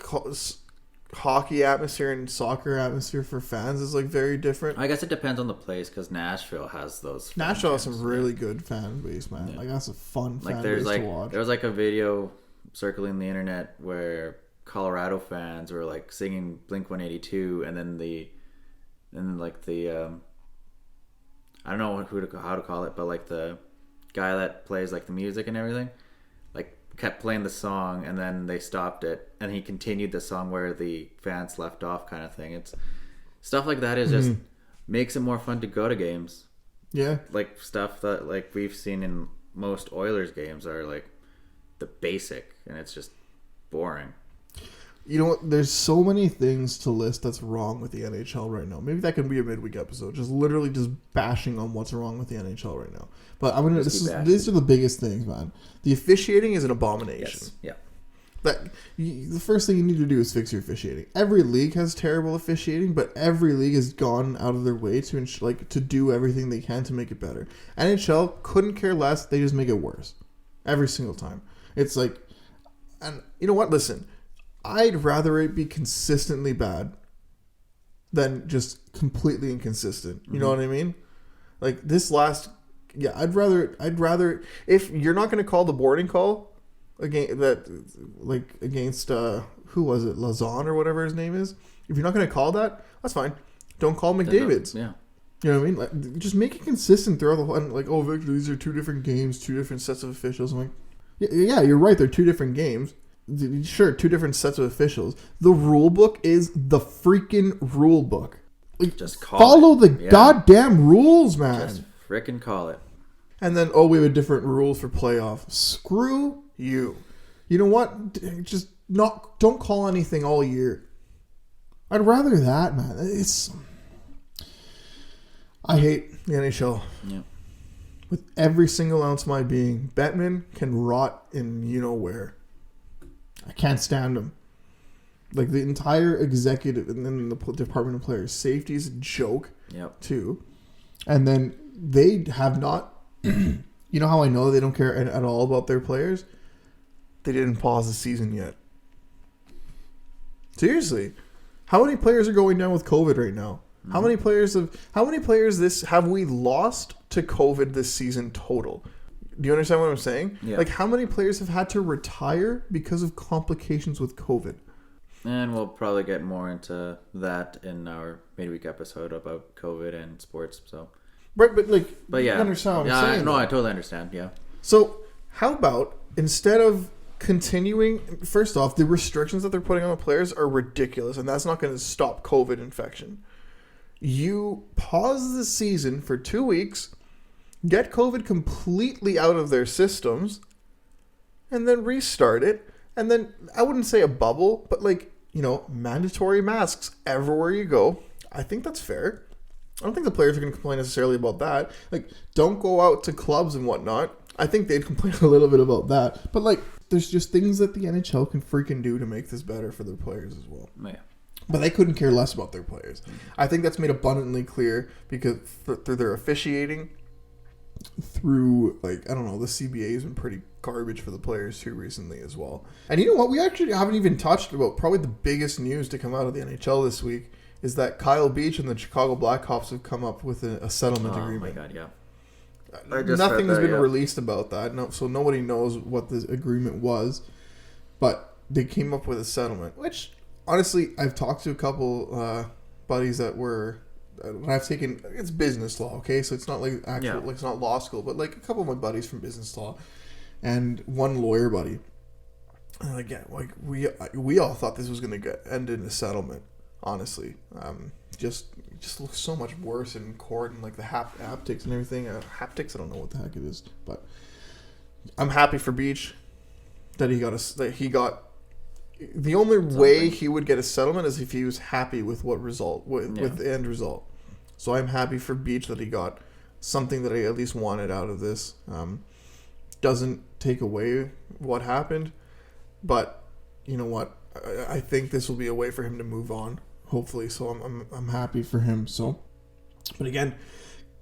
hockey atmosphere and soccer atmosphere for fans is like very different. I guess it depends on the place because Nashville has those. Nashville has some really good fan base, man. Yeah. Like that's a fun fan base to watch. There was like a video circling the internet where Colorado fans were like singing Blink-182 and then the I don't know how to call it, but like the guy that plays like the music and everything, like kept playing the song and then they stopped it and he continued the song where the fans left off, kind of thing. It's stuff like that is just makes it more fun to go to games. Yeah, like stuff that like we've seen in most Oilers games are like the basic, and it's just boring. You know what? There's so many things to list that's wrong with the NHL right now. Maybe that can be a midweek episode, just literally just bashing on what's wrong with the NHL right now. But I'm gonna. These are the biggest things, man. The officiating is an abomination. Yes. Yeah. The first thing you need to do is fix your officiating. Every league has terrible officiating, but every league has gone out of their way to do everything they can to make it better. NHL couldn't care less. They just make it worse every single time. It's like, and you know what? Listen. I'd rather it be consistently bad than just completely inconsistent. You know what I mean? Like this last, I'd rather if you're not going to call the boarding call against who was it, Lazon or whatever his name is. If you're not going to call that, that's fine. Don't call McDavid's. Yeah. You know what I mean? Like, just make it consistent throughout the whole. And like, oh, Victor, these are two different games, two different sets of officials. I'm like, yeah, you're right. They're two different games. Sure, two different sets of officials. The rule book is the freaking rule book. Like, just follow the goddamn rules, man. Just frickin' call it. And then, we have a different rule for playoff. Screw you. You know what? Don't call anything all year. I'd rather that, man. I hate the NHL. Yeah. With every single ounce of my being. Bettman can rot in you-know-where. I can't stand them. Like the entire executive and then the Department of Players Safety is a joke too. And then they have not, you know how I know they don't care at all about their players? They didn't pause the season yet. Seriously. How many players are going down with COVID right now? How many players have we lost to COVID this season total? Do you understand what I'm saying? Yeah. Like, how many players have had to retire because of complications with COVID? And we'll probably get more into that in our midweek episode about COVID and sports. So, right, but yeah, you understand what I'm saying? I totally understand. Yeah. So, how about instead of continuing? First off, the restrictions that they're putting on the players are ridiculous, and that's not going to stop COVID infection. You pause the season for 2 weeks. Get COVID completely out of their systems, and then restart it. And then, I wouldn't say a bubble, but mandatory masks everywhere you go. I think that's fair. I don't think the players are going to complain necessarily about that. Like, don't go out to clubs and whatnot. I think they'd complain a little bit about that. But, there's just things that the NHL can freaking do to make this better for their players as well. Yeah. But they couldn't care less about their players. I think that's made abundantly clear because through their officiating, through, like, I don't know, the CBA has been pretty garbage for the players too recently as well. And you know what? We actually haven't even touched about probably the biggest news to come out of the NHL this week is that Kyle Beach and the Chicago Blackhawks have come up with a settlement agreement. Oh my God, yeah. Nothing has been released about that, so nobody knows what the agreement was. But they came up with a settlement, which, honestly, I've talked to a couple buddies that were... I've taken... It's business law, okay? So it's not like actual... Like, it's not law school, but like a couple of my buddies from business law and one lawyer buddy. And again, like, we all thought this was going to end in a settlement, honestly. Just looks so much worse in court and like the haptics and everything. Haptics, I don't know what the heck it is, but I'm happy for Beach that he got the only way he would get a settlement is if he was happy with with the end result. So I'm happy for Beach that he got something that I at least wanted out of this. Doesn't take away what happened, but you know what? I think this will be a way for him to move on. Hopefully, so I'm happy for him. So, but again,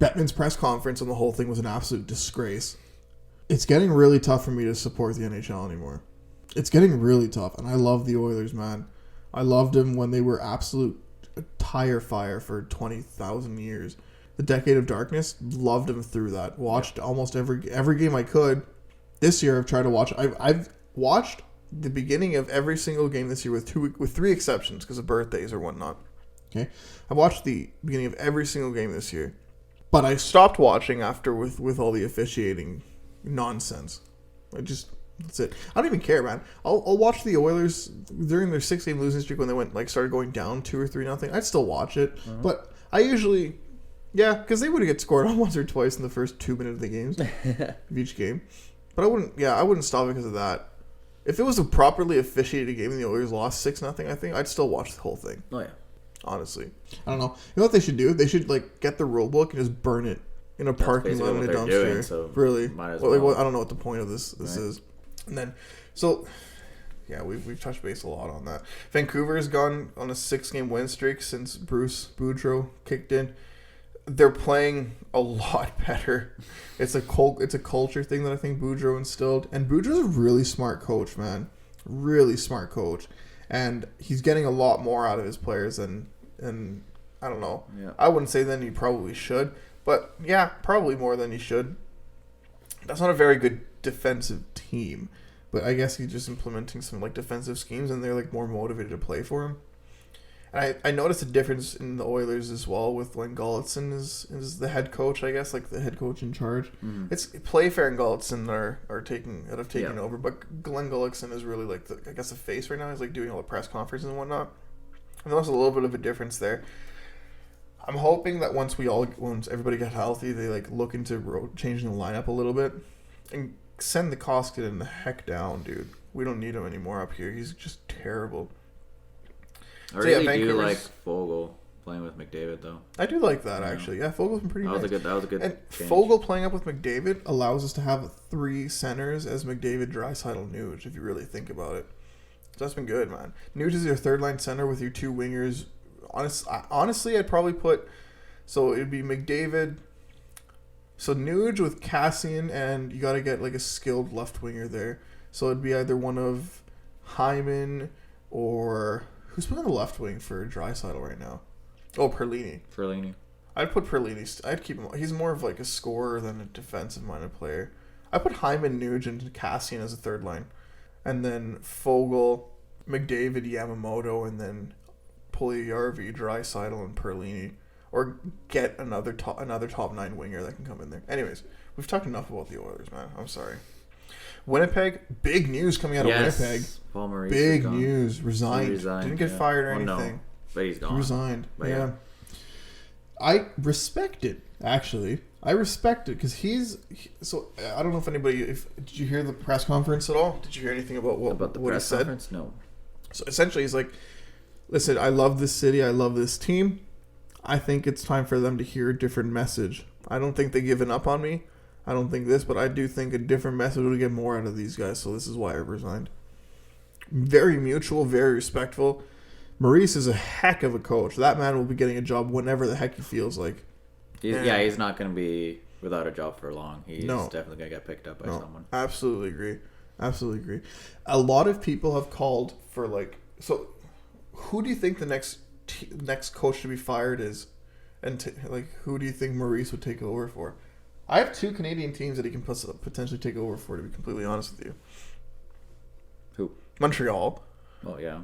Bettman's press conference on the whole thing was an absolute disgrace. It's getting really tough for me to support the NHL anymore. It's getting really tough, and I love the Oilers, man. I loved them when they were absolute tire fire for 20,000 years. The Decade of Darkness, loved them through that. Watched almost every game I could. This year, I've tried to watch. I've watched the beginning of every single game this year with three exceptions because of birthdays or whatnot. Okay, I watched the beginning of every single game this year, but I stopped watching after with all the officiating nonsense. That's it. I don't even care, man. I'll watch the Oilers during their 6-game losing streak when they started going down 2 or 3-0. I'd still watch it, but I usually, because they would get scored on once or twice in the first 2 minutes of the games of each game. But I wouldn't stop because of that. If it was a properly officiated game and the Oilers lost 6-0, I think I'd still watch the whole thing. Oh yeah, honestly, I don't know. You know what they should do? They should get the rule book and just burn it in a parking lot in a dumpster. Doing, so really, I don't know what the point of this is. And then, we've touched base a lot on that. Vancouver's gone on a 6-game win streak since Bruce Boudreau kicked in. They're playing a lot better. It's a culture thing that I think Boudreau instilled. And Boudreau's a really smart coach, man. Really smart coach. And he's getting a lot more out of his players than I don't know. Yeah. I wouldn't say than he probably should. But, yeah, probably more than he should. That's not a very good defensive team. But I guess he's just implementing some defensive schemes and they're more motivated to play for him. And I noticed a difference in the Oilers as well with when Gulutzon is the head coach, I guess, the head coach in charge. Mm-hmm. It's Playfair and Gulutzon have taken over, but Glenn Gulutzon is really the face right now. He's doing all the press conferences and whatnot. And there's a little bit of a difference there. I'm hoping that once everybody gets healthy, they look into changing the lineup a little bit and send the Koskinen the heck down, dude. We don't need him anymore up here. He's just terrible. I really do like Fogle playing with McDavid, though. I do like that, actually. Yeah, Fogel's been pretty nice. That was a good. And change. Fogle playing up with McDavid allows us to have 3 centers as McDavid, Draisaitl, Nuge, if you really think about it. So that's been good, man. Nuge is your third-line center with your 2 wingers. Honestly, I'd probably put... So it'd be McDavid... So Nuge with Cassian, and you got to get a skilled left winger there. So it'd be either one of Hyman or... Who's playing the left wing for Draisaitl right now? Oh, Perlini. I'd put Perlini. I'd keep him. He's more of a scorer than a defensive-minded player. I put Hyman, Nuge, and Cassian as a third line. And then Fogle, McDavid, Yamamoto, and then Puljujarvi, Draisaitl, and Perlini. Or get another top 9 winger that can come in there. Anyways, we've talked enough about the Oilers, man. I'm sorry. Winnipeg, big news coming out of Winnipeg. Paul Maurice big news. Resigned. Didn't get fired or anything. No, but he's gone. He resigned. But yeah. I respect it, actually. I respect it because so I don't know if anybody... did you hear the press conference at all? Did you hear anything about what he said? Conference? No. So essentially he's listen, I love this city. I love this team. I think it's time for them to hear a different message. I don't think they've given up on me. I don't think this, but I do think a different message will get more out of these guys, so this is why I resigned. Very mutual, very respectful. Maurice is a heck of a coach. That man will be getting a job whenever the heck he feels like. He's not going to be without a job for long. He's No. definitely going to get picked up by someone. Absolutely agree. A lot of people have called for so who do you think the next coach to be fired is? And who do you think Maurice would take over for? I have 2 Canadian teams that he can potentially take over for, to be completely honest with you. Who? Montreal. Oh, yeah.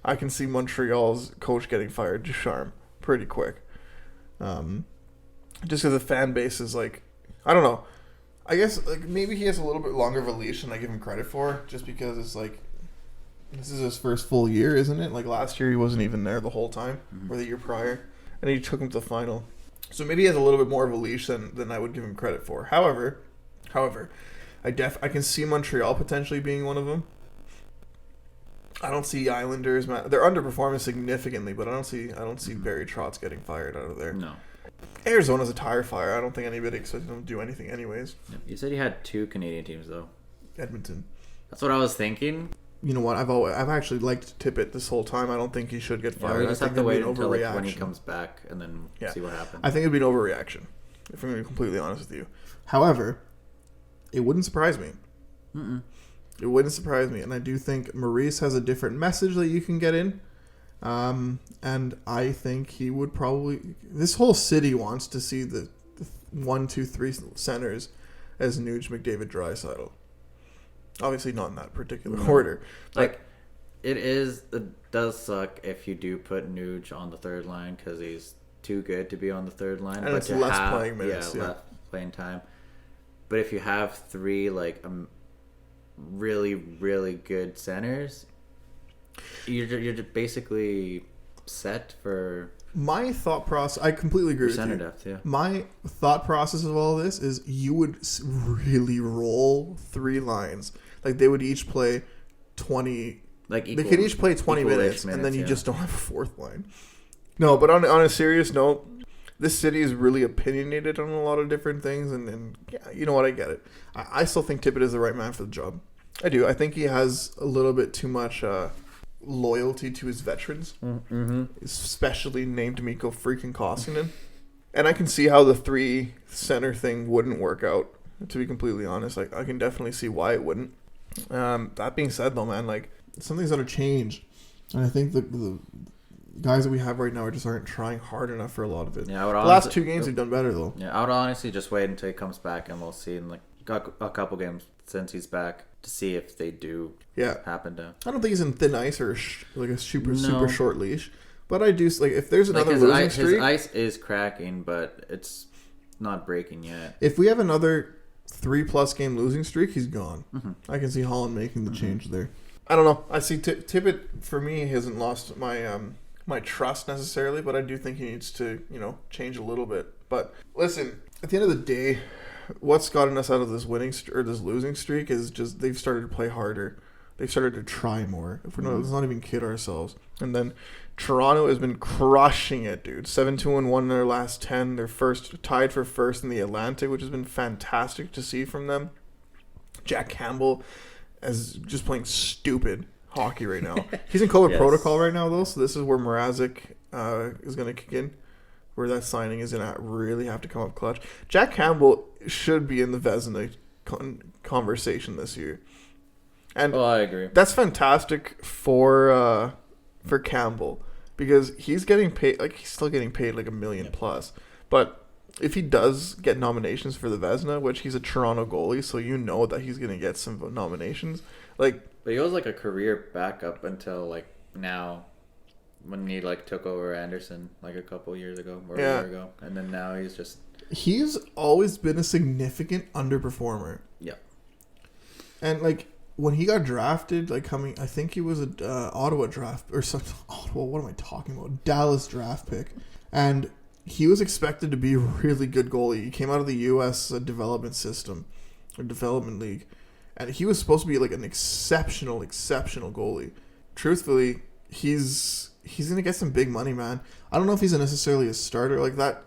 I can see Montreal's coach getting fired, Ducharme, pretty quick. Just because the fan base is I don't know. I guess maybe he has a little bit longer of a leash than I give him credit for, just because it's this is his first full year, isn't it? Last year he wasn't even there the whole time, or the year prior, and he took him to the final. So maybe he has a little bit more of a leash than I would give him credit for. However, I can see Montreal potentially being one of them. I don't see Islanders. They're underperforming significantly, but I don't see Barry Trotz getting fired out of there. No. Arizona's a tire fire. I don't think anybody expected them to do anything anyways. You said you had 2 Canadian teams, though. Edmonton. That's what I was thinking. You know what? I've actually liked Tippett this whole time. I don't think he should get fired. We just I have think to wait it'd be an until when he overreaction. comes back and then see what happens. I think it'd be an overreaction, if I'm going to be completely honest with you. However, it wouldn't surprise me. It wouldn't surprise me, and I do think Maurice has a different message that you can get in. And I think he would probably... This whole city wants to see the 1, 2, 3 centers as Nuge, McDavid, Draisaitl. Obviously not in that particular order. It does suck if you do put Nuge on the third line because he's too good to be on the third line. And but it's less playing minutes. Less playing time. But if you have 3 really, really good centers, you're basically set for my thought process. I completely agree with center you. depth. Yeah. My thought process of all this is you would really roll 3 lines. They would each play 20. They could each play 20 minutes, and then you just don't have a 4th line. No, but on a serious note, this city is really opinionated on a lot of different things, and yeah, you know what? I get it. I still think Tippett is the right man for the job. I do. I think he has a little bit too much loyalty to his veterans, especially named Mikko freaking Koskinen. And I can see how the 3 center thing wouldn't work out, to be completely honest. I can definitely see why it wouldn't. That being said, though, man, something's got to change. And I think the guys that we have right now aren't trying hard enough for a lot of it. Yeah, the last 2 games have done better, though. Yeah, I would honestly just wait until he comes back, and we'll see in a couple games since he's back to see if they do happen to. I don't think he's in thin ice or a super short leash, but I do if there's another losing streak. His ice is cracking, but it's not breaking yet. If we have another 3+ game losing streak, he's gone. I can see Holland making the change there. I don't know. I see Tippett, for me, hasn't lost my trust necessarily, but I do think he needs to change a little bit. But listen, at the end of the day, what's gotten us out of this this losing streak is just they've started to play harder. They've started to try more. Let's not even kid ourselves. And then Toronto has been crushing it, dude. 7-2-1 in their last 10. They're tied for first in the Atlantic, which has been fantastic to see from them. Jack Campbell is just playing stupid hockey right now. He's in COVID protocol right now, though, so this is where Mrazek is going to kick in, where that signing is going to really have to come up clutch. Jack Campbell should be in the Vezina conversation this year. And I agree. That's fantastic for Campbell because he's getting paid, he's still getting paid $1 million plus. But if he does get nominations for the Vezina, which he's a Toronto goalie, so that he's going to get some nominations. But he was a career backup until now, when he took over Anderson a couple years ago or a year ago, and then now he's always been a significant underperformer. Yeah, and when he got drafted, I think he was a Ottawa draft or something. Ottawa, what am I talking about? Dallas draft pick, and he was expected to be a really good goalie. He came out of the U.S. development system or development league, and he was supposed to be an exceptional goalie. Truthfully, he's gonna get some big money, man. I don't know if he's necessarily a starter like that.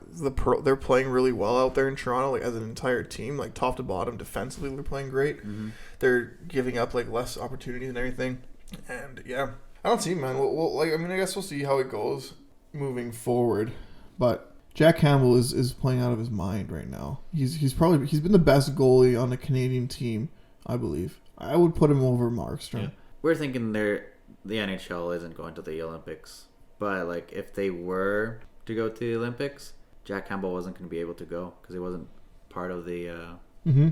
They're playing really well out there in Toronto, as an entire team, top to bottom defensively. They're playing great. They're giving up less opportunities and everything. And yeah, I don't see, man. I guess we'll see how it goes moving forward. But Jack Campbell is playing out of his mind right now. He's been the best goalie on a Canadian team, I believe. I would put him over Markstrom. Yeah. We're thinking the NHL isn't going to the Olympics, but like if they were to go to the Olympics, Jack Campbell wasn't going to be able to go because he wasn't part of the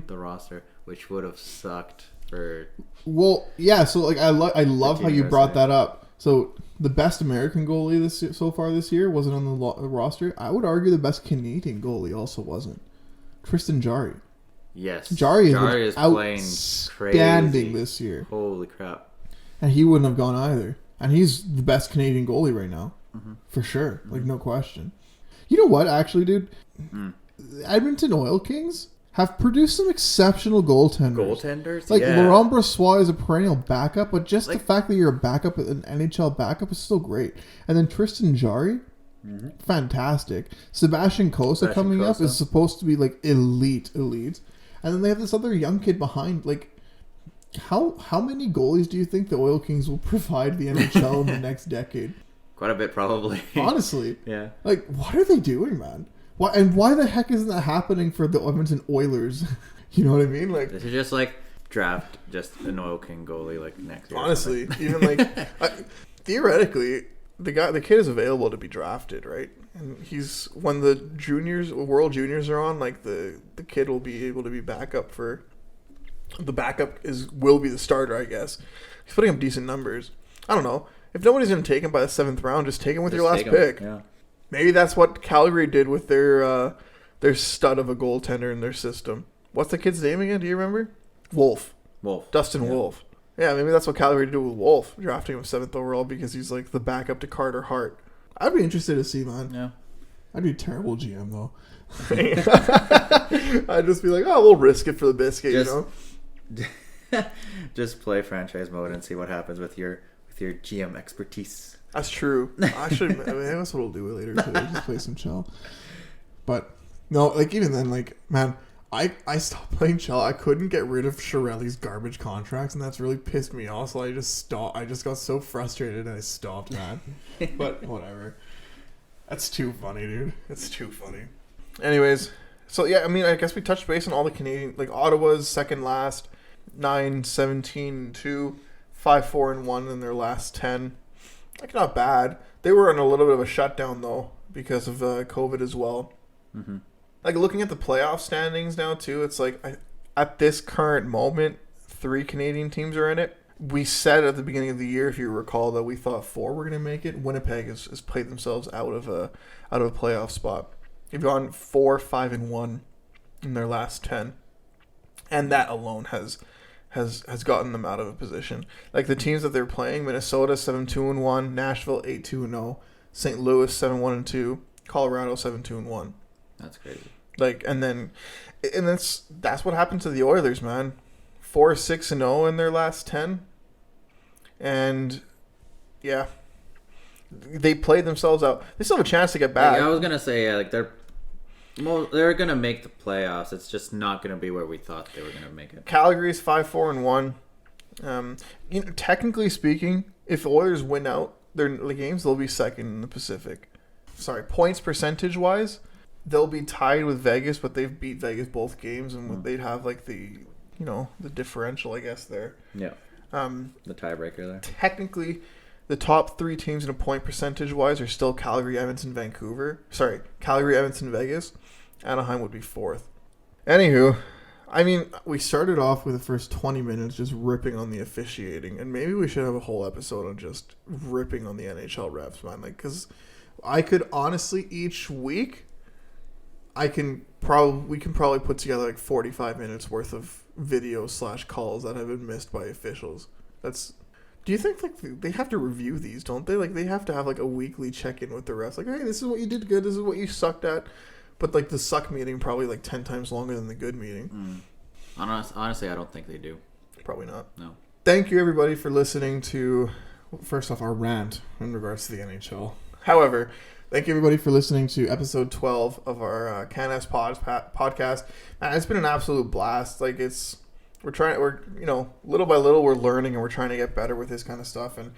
roster, which would have sucked for. Well, yeah. So like I love how you brought that up. So the best American goalie so far this year wasn't on the roster. I would argue the best Canadian goalie also wasn't. Tristan Jarry. Yes, Jarry is playing outstanding this year. Holy crap! And he wouldn't have gone either. And he's the best Canadian goalie right now, for sure. Like no question. You know what? Actually, dude, Edmonton Oil Kings have produced some exceptional goaltenders. Like Laurent Brossoit is a perennial backup, but just the fact that you're a backup, an NHL backup, is still great. And then Tristan Jarry. Fantastic. Sebastian Cossa coming up is supposed to be like elite. And then they have this other young kid behind. Like, how many goalies do you think the Oil Kings will provide the NHL in the next decade? Quite a bit, probably. Honestly. Yeah. Like, what are they doing, man? Why the heck isn't that happening for the Edmonton Oilers? You know what I mean? Like, this is just like draft just an Oil King goalie like next year. Honestly, even like theoretically, the kid is available to be drafted, right? And he's when the World Juniors are on, like the kid will be able to be backup for. The backup will be the starter, I guess. He's putting up decent numbers. I don't know. If nobody's going to take him by the 7th round, just take him with your last pick. Yeah. Maybe that's what Calgary did with their stud of a goaltender in their system. What's the kid's name again? Do you remember? Wolf. Dustin Wolf. Yeah, maybe that's what Calgary did with Wolf, drafting him 7th overall because he's like the backup to Carter Hart. I'd be interested to see, man. Yeah. I'd be a terrible GM, though. I'd just be like, oh, we'll risk it for the biscuit, you know? Just play franchise mode and see what happens with your GM expertise. That's true. That's what we'll do later today. Just play some Chell. But no, like even then, like man, I stopped playing Chell. I couldn't get rid of Chiarelli's garbage contracts, and that's really pissed me off. So I just stopped. I just got so frustrated and I stopped, man. But whatever. That's too funny, dude. It's too funny. Anyways, so yeah, I mean, I guess we touched base on all the Canadian, like Ottawa's second last, 9-17-2, 5-4-1 in their last 10. Like not bad. They were in a little bit of a shutdown though because of COVID as well. Mm-hmm. Like looking at the playoff standings now too, it's like at this current moment, 3 Canadian teams are in it. We said at the beginning of the year, if you recall, that we thought 4 were going to make it. Winnipeg has played themselves out of a playoff spot. They've gone 4-5-1 in their last 10, and that alone has gotten them out of a position. Like the teams that they're playing: Minnesota 7-2-1, Nashville 8-2-0, St. Louis 7-1-2, Colorado 7-2-1. That's crazy. Like and that's what happened to the Oilers, man. 4-6-0 in their last 10, and yeah, they played themselves out. They still have a chance to get back. Like, I was gonna say, yeah, like they're gonna make the playoffs. It's just not gonna be where we thought they were gonna make it. Calgary's 5-4-1. Technically speaking, if the Oilers win out their games, they'll be second in the Pacific. Sorry, points percentage wise, they'll be tied with Vegas, but they've beat Vegas both games, and they'd have like the differential, I guess, there. Yeah. The tiebreaker there. Technically, the top 3 teams in a point percentage wise are still Calgary, Edmonton, Calgary, Edmonton, Vegas. Anaheim would be 4th. Anywho, I mean, we started off with the first 20 minutes just ripping on the officiating, and maybe we should have a whole episode on just ripping on the NHL refs, man. Like, because I could honestly, each week, we can probably put together like 45 minutes worth of video/calls that have been missed by officials. Do you think like they have to review these, don't they? Like they have to have like a weekly check-in with the refs. Like, hey, this is what you did good. This is what you sucked at. But like the suck meeting probably like 10 times longer than the good meeting. Honestly, I don't think they do. Probably not. No. Thank you everybody for listening to, first off, our rant in regards to the NHL. However, thank you everybody for listening to episode 12 of our Can-S podcast. Man, it's been an absolute blast. Like we're little by little we're learning and we're trying to get better with this kind of stuff. And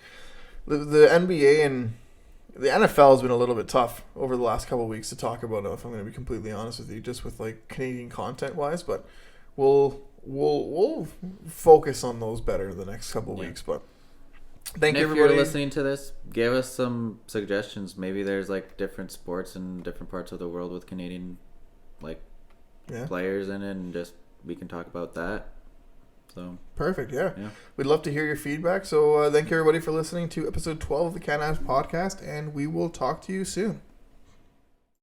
the NBA and the NFL has been a little bit tough over the last couple of weeks to talk about. If I'm going to be completely honest with you, just with like Canadian content wise, but we'll focus on those better the next couple of weeks. But thank you, everybody. If you're listening to this, give us some suggestions. Maybe there's like different sports in different parts of the world with Canadian players in it, and just we can talk about that. So perfect, yeah. We'd love to hear your feedback. So thank you, everybody, for listening to episode 12 of the Can Ask podcast, and we will talk to you soon.